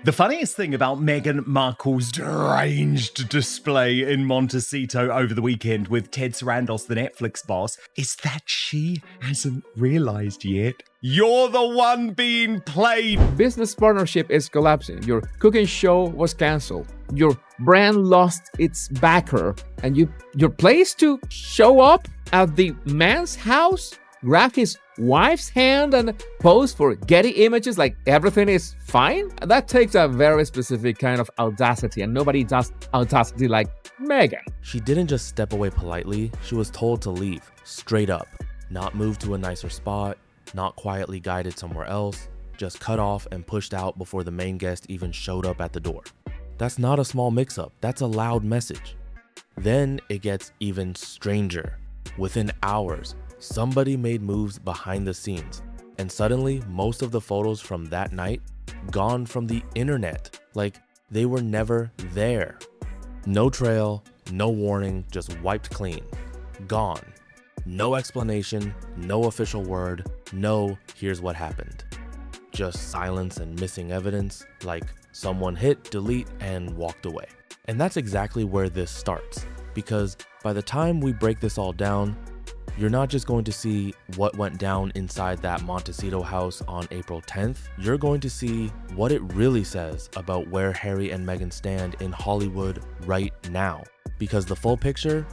The funniest thing about Meghan Markle's deranged display in Montecito over the weekend with Ted Sarandos, the Netflix boss, is that she hasn't realized yet you're the one being played. Business partnership is collapsing. Your cooking show was canceled. Your brand lost its backer. And your place to show up at the man's house, grab his wife's hand and pose for Getty images like everything is fine? That takes a very specific kind of audacity, and nobody does audacity like Meghan. She didn't just step away politely, she was told to leave, straight up. Not move to a nicer spot, not quietly guided somewhere else, just cut off and pushed out before the main guest even showed up at the door. That's not a small mix-up, that's a loud message. Then it gets even stranger. Within hours, somebody made moves behind the scenes, and suddenly most of the photos from that night gone from the internet, like they were never there. No trail, no warning, just wiped clean. Gone. No explanation, no official word, no here's what happened. Just silence and missing evidence, like someone hit delete and walked away. And that's exactly where this starts, because by the time we break this all down, you're not just going to see what went down inside that Montecito house on April 10th, you're going to see what it really says about where Harry and Meghan stand in Hollywood right now. Because the full picture,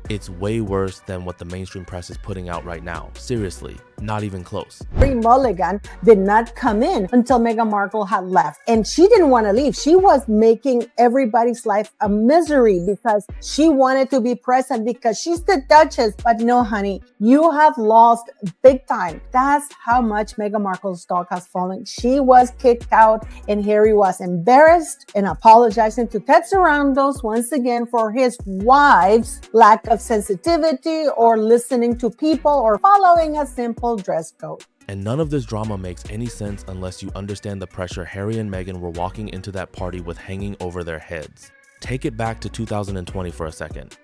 it's way worse than what the mainstream press is putting out right now. Seriously, not even close. Mulligan did not come in until Meghan Markle had left. And she didn't want to leave. She was making everybody's life a misery because she wanted to be present because she's the Duchess. But no, honey, you have lost big time. That's how much Meghan Markle's stock has fallen. She was kicked out and Harry was embarrassed and apologizing to Ted Sarandos once again for his wife's lack of sensitivity or listening to people or following a simple dress code. And none of this drama makes any sense unless you understand the pressure Harry and Meghan were walking into that party with hanging over their heads. Take it back to 2020 for a second.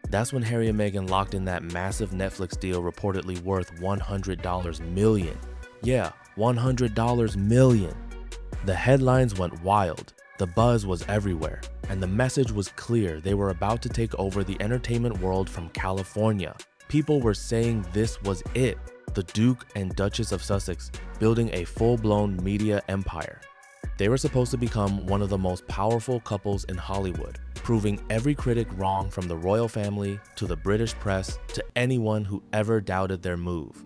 That's when Harry and Meghan locked in that massive Netflix deal reportedly worth $100 million. Yeah, $100 million. The headlines went wild. The buzz was everywhere, and the message was clear. They were about to take over the entertainment world from California. People were saying this was it. The Duke and Duchess of Sussex building a full-blown media empire. They were supposed to become one of the most powerful couples in Hollywood, proving every critic wrong, from the royal family to the British press to anyone who ever doubted their move.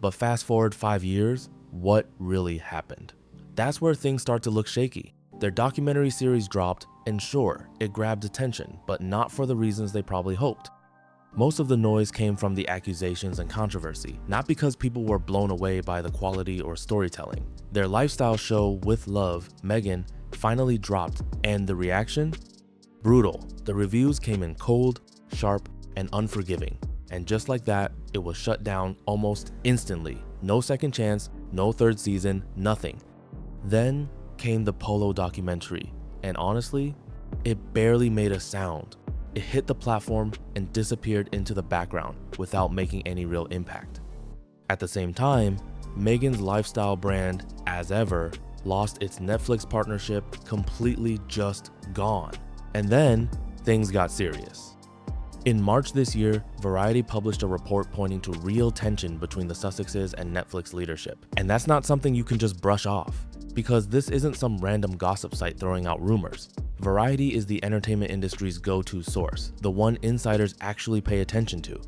But fast forward 5 years, what really happened? That's where things start to look shaky. Their documentary series dropped, and sure, it grabbed attention, but not for the reasons they probably hoped. Most of the noise came from the accusations and controversy, not because people were blown away by the quality or storytelling. Their lifestyle show, With Love, Meghan, finally dropped, and the reaction? Brutal. The reviews came in cold, sharp, and unforgiving. And just like that, it was shut down almost instantly. No second chance, no third season, nothing. Then came the Polo documentary, and honestly, it barely made a sound. It hit the platform and disappeared into the background without making any real impact. At the same time, Meghan's lifestyle brand, As Ever, lost its Netflix partnership, completely just gone. And then things got serious. In March this year, Variety published a report pointing to real tension between the Sussexes and Netflix leadership. And that's not something you can just brush off, because this isn't some random gossip site throwing out rumors. Variety is the entertainment industry's go-to source, the one insiders actually pay attention to.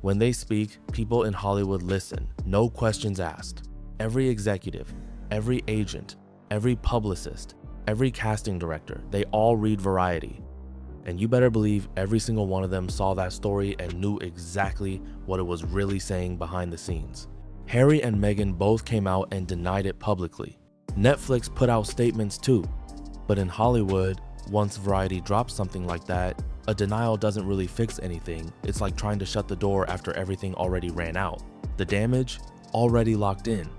When they speak, people in Hollywood listen, no questions asked. Every executive, every agent, every publicist, every casting director, they all read Variety. And you better believe every single one of them saw that story and knew exactly what it was really saying behind the scenes. Harry and Meghan both came out and denied it publicly. Netflix put out statements too. But in Hollywood, once Variety drops something like that, a denial doesn't really fix anything. It's like trying to shut the door after everything already ran out. The damage already locked in.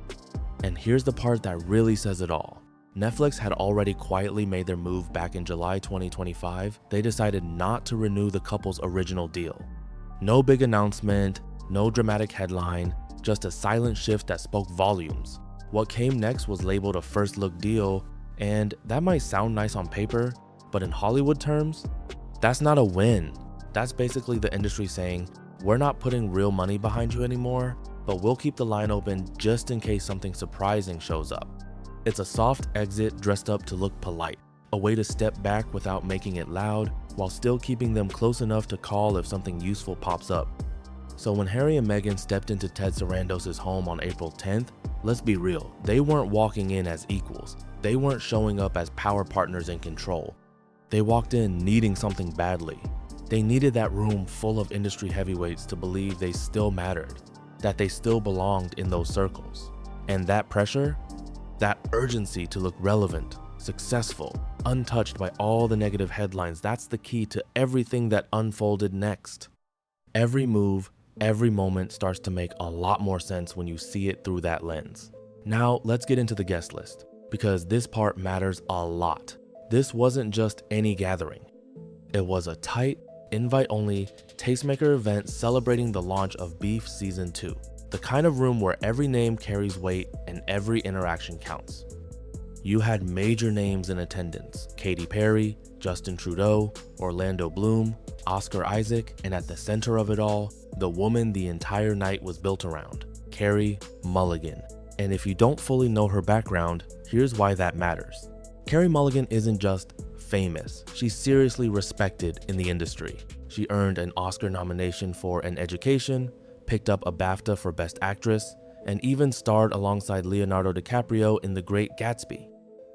And here's the part that really says it all. Netflix had already quietly made their move back in July 2025. They decided not to renew the couple's original deal. No big announcement, no dramatic headline, just a silent shift that spoke volumes. What came next was labeled a first look deal, And that might sound nice on paper, but in Hollywood terms, that's not a win. That's basically the industry saying, we're not putting real money behind you anymore, but we'll keep the line open just in case something surprising shows up. It's a soft exit dressed up to look polite, a way to step back without making it loud, while still keeping them close enough to call if something useful pops up. So when Harry and Meghan stepped into Ted Sarandos' home on April 10th, let's be real, they weren't walking in as equals. They weren't showing up as power partners in control. They walked in needing something badly. They needed that room full of industry heavyweights to believe they still mattered, that they still belonged in those circles. And that pressure, that urgency to look relevant, successful, untouched by all the negative headlines, that's the key to everything that unfolded next. Every move, every moment starts to make a lot more sense when you see it through that lens. Now let's get into the guest list, because this part matters a lot. This wasn't just any gathering. It was a tight, invite-only tastemaker event celebrating the launch of Beef Season 2, the kind of room where every name carries weight and every interaction counts. You had major names in attendance: Katy Perry, Justin Trudeau, Orlando Bloom, Oscar Isaac, and at the center of it all, the woman the entire night was built around, Carey Mulligan. And if you don't fully know her background, here's why that matters. Carey Mulligan isn't just famous, she's seriously respected in the industry. She earned an Oscar nomination for An Education, picked up a BAFTA for Best Actress, and even starred alongside Leonardo DiCaprio in The Great Gatsby.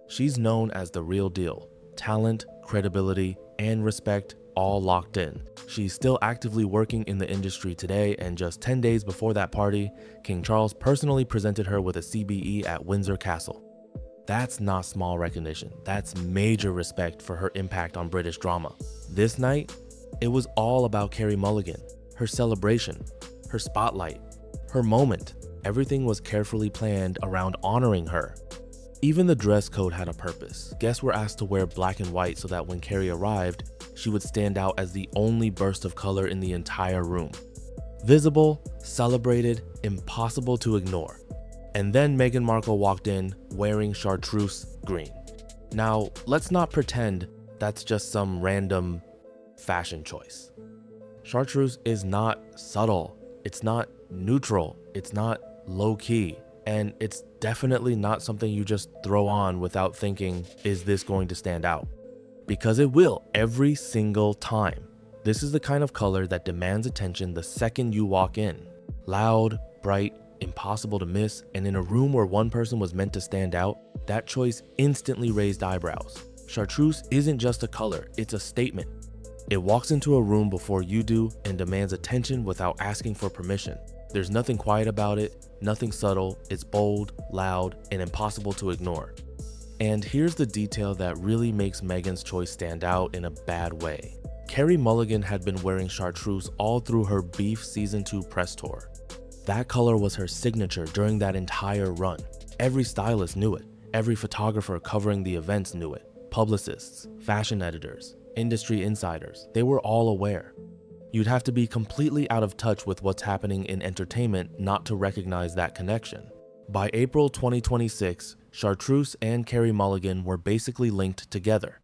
She's known as the real deal. Talent, credibility, and respect all locked in. She's still actively working in the industry today, and just 10 days before that party, King Charles personally presented her with a CBE at Windsor Castle. That's not small recognition, that's major respect for her impact on British drama. This night, it was all about Carey Mulligan, her celebration, her spotlight, her moment. Everything was carefully planned around honoring her. Even the dress code had a purpose. Guests were asked to wear black and white so that when Carey arrived, she would stand out as the only burst of color in the entire room. Visible, celebrated, impossible to ignore. And then Meghan Markle walked in wearing chartreuse green. Now, let's not pretend that's just some random fashion choice. Chartreuse is not subtle, it's not neutral, it's not low-key, and it's definitely not something you just throw on without thinking, is this going to stand out? Because it will, every single time. This is the kind of color that demands attention the second you walk in. Loud, bright, impossible to miss, and in a room where one person was meant to stand out, that choice instantly raised eyebrows. Chartreuse isn't just a color, it's a statement. It walks into a room before you do and demands attention without asking for permission. There's nothing quiet about it, nothing subtle, it's bold, loud, and impossible to ignore. And here's the detail that really makes Meghan's choice stand out in a bad way. Carey Mulligan had been wearing chartreuse all through her Beef Season 2 press tour. That color was her signature during that entire run. Every stylist knew it. Every photographer covering the events knew it. Publicists, fashion editors, industry insiders, they were all aware. You'd have to be completely out of touch with what's happening in entertainment not to recognize that connection. By April 2026, chartreuse and Carey Mulligan were basically linked together.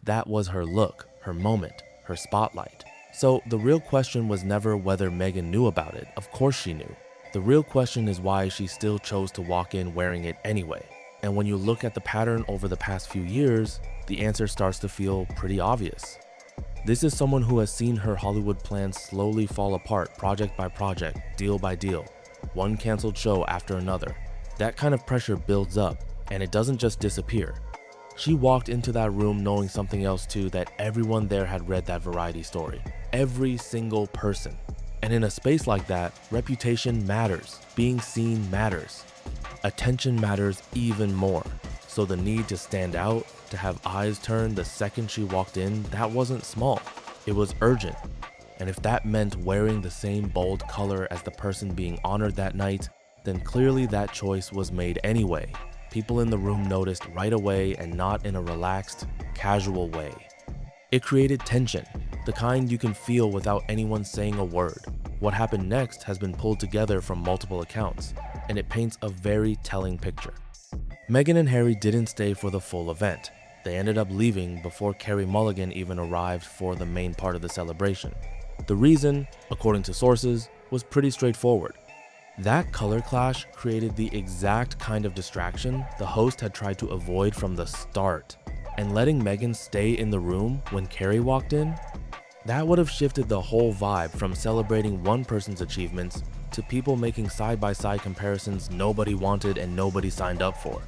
That was her look, her moment, her spotlight. So the real question was never whether Meghan knew about it. Of course she knew. The real question is why she still chose to walk in wearing it anyway. And when you look at the pattern over the past few years, the answer starts to feel pretty obvious. This is someone who has seen her Hollywood plans slowly fall apart project by project, deal by deal, one canceled show after another. That kind of pressure builds up, and it doesn't just disappear. She walked into that room knowing something else too, that everyone there had read that Variety story. Every single person. And in a space like that, reputation matters. Being seen matters. Attention matters even more. So the need to stand out, to have eyes turned the second she walked in, that wasn't small. It was urgent. And if that meant wearing the same bold color as the person being honored that night, then clearly that choice was made anyway. People in the room noticed right away, and not in a relaxed, casual way. It created tension, the kind you can feel without anyone saying a word. What happened next has been pulled together from multiple accounts, and it paints a very telling picture. Meghan and Harry didn't stay for the full event. They ended up leaving before Carey Mulligan even arrived for the main part of the celebration. The reason, according to sources, was pretty straightforward. That color clash created the exact kind of distraction the host had tried to avoid from the start. And letting Meghan stay in the room when Carey walked in, that would have shifted the whole vibe from celebrating one person's achievements to people making side-by-side comparisons nobody wanted and nobody signed up for.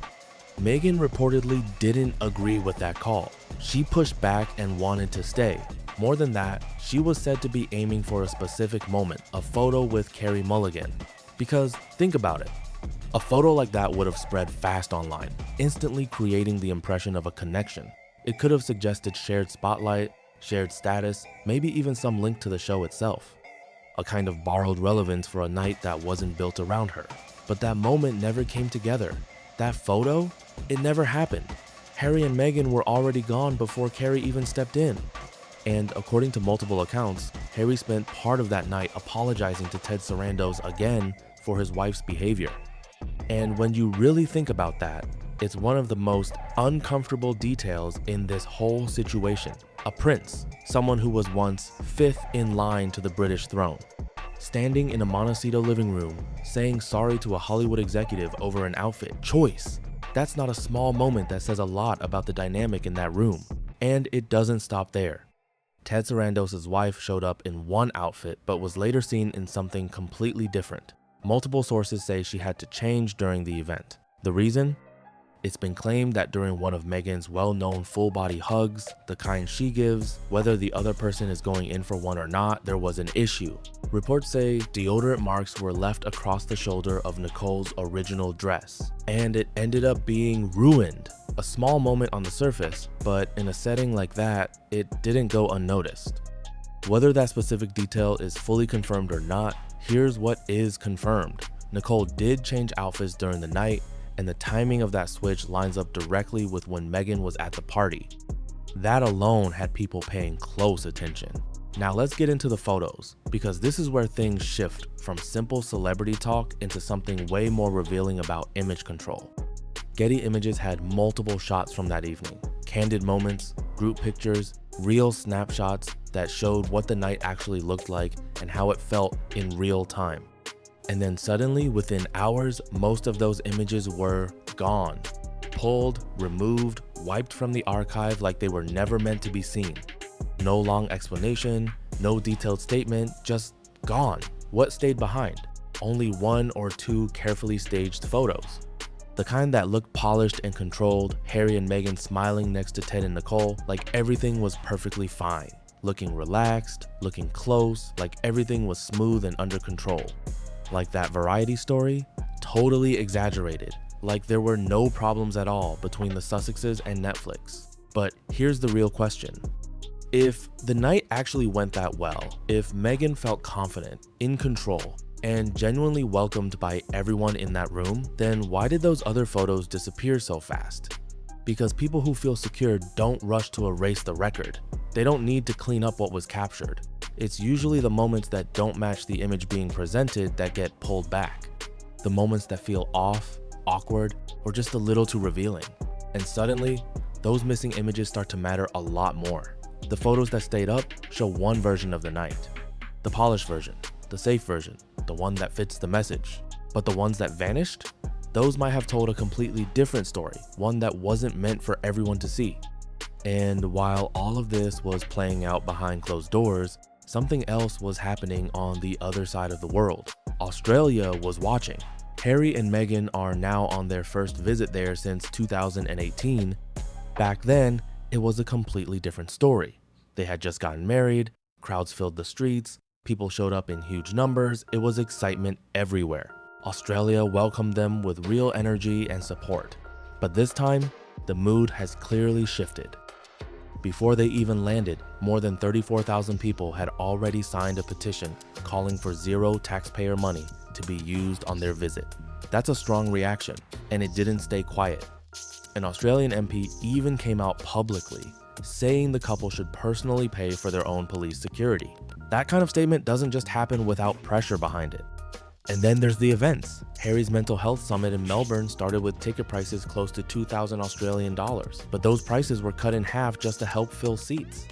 Meghan reportedly didn't agree with that call. She pushed back and wanted to stay. More than that, she was said to be aiming for a specific moment, a photo with Carey Mulligan. Because think about it, a photo like that would have spread fast online, instantly creating the impression of a connection. It could have suggested shared spotlight, shared status, maybe even some link to the show itself. A kind of borrowed relevance for a night that wasn't built around her. But that moment never came together. That photo? It never happened. Harry and Meghan were already gone before Carey even stepped in. And according to multiple accounts, Harry spent part of that night apologizing to Ted Sarandos again for his wife's behavior. And when you really think about that, it's one of the most uncomfortable details in this whole situation. A prince, someone who was once fifth in line to the British throne, standing in a Montecito living room, saying sorry to a Hollywood executive over an outfit choice. That's not a small moment that says a lot about the dynamic in that room. And it doesn't stop there. Ted Sarandos' wife showed up in one outfit but was later seen in something completely different. Multiple sources say she had to change during the event. The reason? It's been claimed that during one of Meghan's well-known full-body hugs, the kind she gives, whether the other person is going in for one or not, there was an issue. Reports say deodorant marks were left across the shoulder of Nicole's original dress, and it ended up being ruined. A small moment on the surface, but in a setting like that, it didn't go unnoticed. Whether that specific detail is fully confirmed or not, here's what is confirmed. Nicole did change outfits during the night, and the timing of that switch lines up directly with when Meghan was at the party. That alone had people paying close attention. Now let's get into the photos, because this is where things shift from simple celebrity talk into something way more revealing about image control. Getty Images had multiple shots from that evening. Candid moments, group pictures, real snapshots that showed what the night actually looked like and how it felt in real time. And then suddenly, within hours, most of those images were gone. Pulled, removed, wiped from the archive like they were never meant to be seen. No long explanation, no detailed statement, just gone. What stayed behind? Only one or two carefully staged photos. The kind that looked polished and controlled, Harry and Meghan smiling next to Ted and Nicole like everything was perfectly fine. Looking relaxed, looking close, like everything was smooth and under control. Like that Variety story, totally exaggerated, like there were no problems at all between the Sussexes and Netflix. But here's the real question. If the night actually went that well, if Meghan felt confident, in control, and genuinely welcomed by everyone in that room, then why did those other photos disappear so fast? Because people who feel secure don't rush to erase the record. They don't need to clean up what was captured. It's usually the moments that don't match the image being presented that get pulled back. The moments that feel off, awkward, or just a little too revealing. And suddenly, those missing images start to matter a lot more. The photos that stayed up show one version of the night. The polished version, the safe version, the one that fits the message. But the ones that vanished? Those might have told a completely different story, one that wasn't meant for everyone to see. And while all of this was playing out behind closed doors, something else was happening on the other side of the world. Australia was watching. Harry and Meghan are now on their first visit there since 2018. Back then, it was a completely different story. They had just gotten married, crowds filled the streets, people showed up in huge numbers, it was excitement everywhere. Australia welcomed them with real energy and support. But this time, the mood has clearly shifted. Before they even landed, more than 34,000 people had already signed a petition calling for zero taxpayer money to be used on their visit. That's a strong reaction, and it didn't stay quiet. An Australian MP even came out publicly, saying the couple should personally pay for their own police security. That kind of statement doesn't just happen without pressure behind it. And then there's the events. Harry's Mental Health Summit in Melbourne started with ticket prices close to 2,000 Australian dollars, but those prices were cut in half just to help fill seats.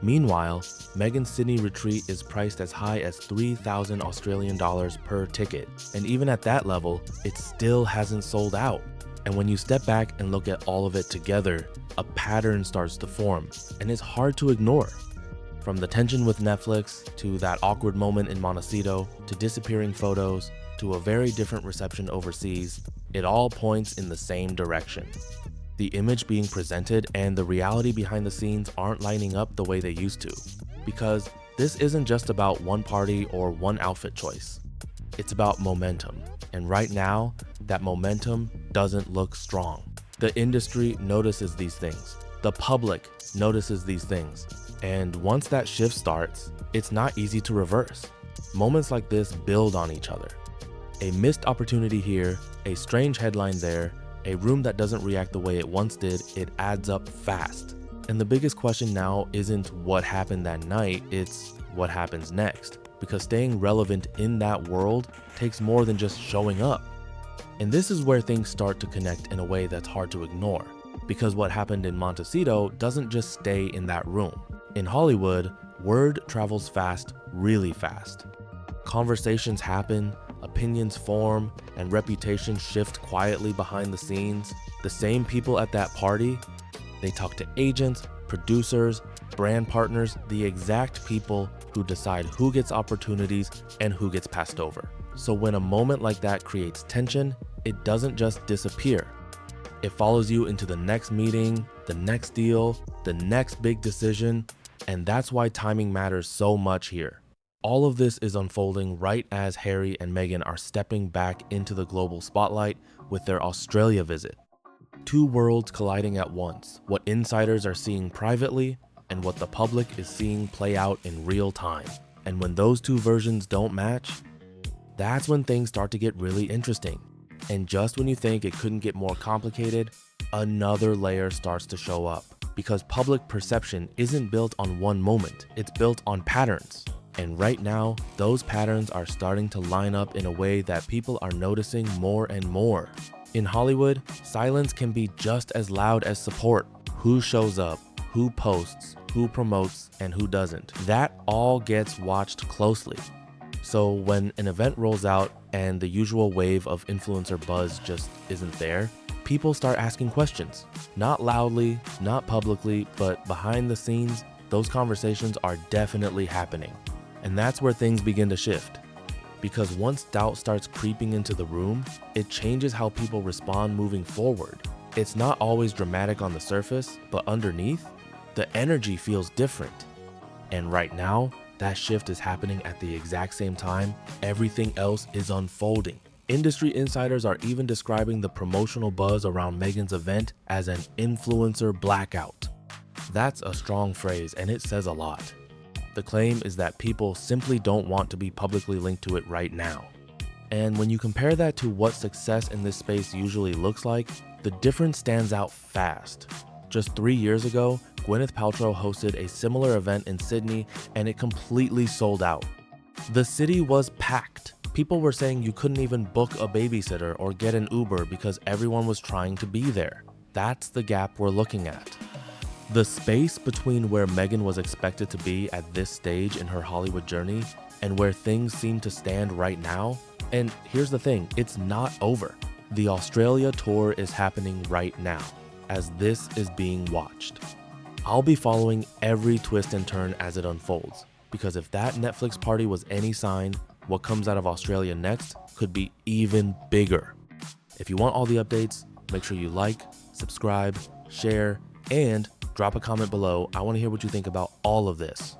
Meanwhile, Meghan's Sydney retreat is priced as high as 3,000 Australian dollars per ticket, and even at that level, it still hasn't sold out. And when you step back and look at all of it together, a pattern starts to form, and it's hard to ignore. From the tension with Netflix, to that awkward moment in Montecito, to disappearing photos, to a very different reception overseas, it all points in the same direction. The image being presented and the reality behind the scenes aren't lining up the way they used to. Because this isn't just about one party or one outfit choice. It's about momentum. And right now, that momentum doesn't look strong. The industry notices these things. The public notices these things. And once that shift starts, it's not easy to reverse. Moments like this build on each other. A missed opportunity here, a strange headline there, a room that doesn't react the way it once did, it adds up fast. And the biggest question now isn't what happened that night, it's what happens next. Because staying relevant in that world takes more than just showing up. And this is where things start to connect in a way that's hard to ignore. Because what happened in Montecito doesn't just stay in that room. In Hollywood, word travels fast, really fast. Conversations happen, opinions form, and reputations shift quietly behind the scenes. The same people at that party, they talk to agents, producers, brand partners, the exact people who decide who gets opportunities and who gets passed over. So when a moment like that creates tension, it doesn't just disappear. It follows you into the next meeting, the next deal, the next big decision, and that's why timing matters so much here. All of this is unfolding right as Harry and Meghan are stepping back into the global spotlight with their Australia visit. Two worlds colliding at once, what insiders are seeing privately and what the public is seeing play out in real time. And when those two versions don't match, that's when things start to get really interesting. And just when you think it couldn't get more complicated, another layer starts to show up. Because public perception isn't built on one moment, it's built on patterns. And right now, those patterns are starting to line up in a way that people are noticing more and more. In Hollywood, silence can be just as loud as support. Who shows up, who posts, who promotes, and who doesn't. That all gets watched closely. So when an event rolls out and the usual wave of influencer buzz just isn't there, people start asking questions. Not loudly, not publicly, but behind the scenes, those conversations are definitely happening. And that's where things begin to shift. Because once doubt starts creeping into the room, it changes how people respond moving forward. It's not always dramatic on the surface, but underneath, the energy feels different. And right now, that shift is happening at the exact same time everything else is unfolding. Industry insiders are even describing the promotional buzz around Meghan's event as an influencer blackout. That's a strong phrase, and it says a lot. The claim is that people simply don't want to be publicly linked to it right now. And when you compare that to what success in this space usually looks like, the difference stands out fast. Just 3 years ago, Gwyneth Paltrow hosted a similar event in Sydney and it completely sold out. The city was packed. People were saying you couldn't even book a babysitter or get an Uber because everyone was trying to be there. That's the gap we're looking at. The space between where Meghan was expected to be at this stage in her Hollywood journey and where things seem to stand right now, and here's the thing, it's not over. The Australia tour is happening right now, as this is being watched. I'll be following every twist and turn as it unfolds, because if that Netflix party was any sign, what comes out of Australia next could be even bigger. If you want all the updates, make sure you like, subscribe, share, and drop a comment below. I want to hear what you think about all of this.